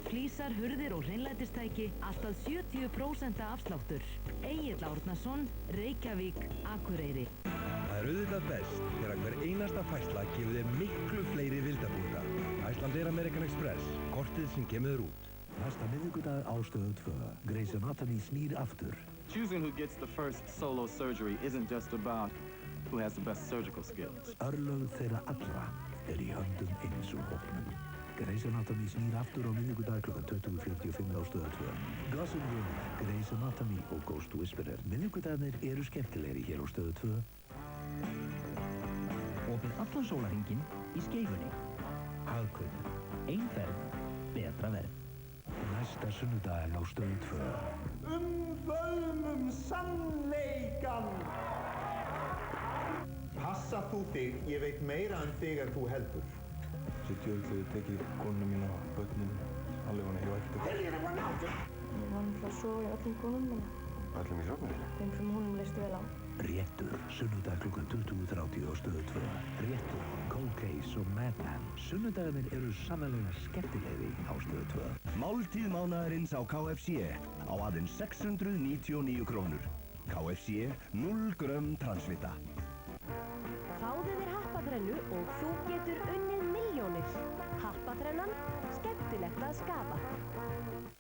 Flísar, hurðir og hreinlætistæki, allt að 70% afsláttur. Egill Árnason, Reykjavík, Akureyri. Það auðvitað best þegar hver einasta færsla gefur þér miklu fleiri vildapunta. Icelandair American Express, kortið sem kemur þér út. Næsta miðvikudag á Stöð 2. Grey's Anatomy snýr aftur. Choosing who gets the first solo surgery isn't just about who has the best surgical skills. Örlög þeirra allra í höndum eins úr hópnum. Grey's Anatomy snýr aftur á miðvikudag kl. 20:45 á Stöð 2. Gossip Girl, Grey's Anatomy og Ghost Whisperer. Miðvikudagarnir eru skemmtilegri hér á Stöð 2. Opið allan sólarhringinn í Skeifunni. Hagkaup. Ein ferð, betra verð. Næsta sunnudag á Stöð 2. Föðmum sannleikan! Passa þú þig, ég veit meira þig en þú heldur. Þegar þið tekið konuna mína og börnin, alveg hann hefur ekkert að... Þeir eru bara náttúr! Ég var náttúrulega að sofa í öllum konunum minna. Öllum í svefninum? Þeim sem honum leistu vel á. Réttur, sunnudag kl. 20:30 á Stöð 2. Réttur, Cold Case og Madman. Sunnudagarnir eru sannarlega skemmtilegri á Stöð 2. Máltíð mánaðarins á KFC á aðeins 699 krónur. KFC 0 grömm transvita. Fáðu þér happaþrennu og þú getur unnið milljónir. Happaþrennan, skemmtilegt að skapa.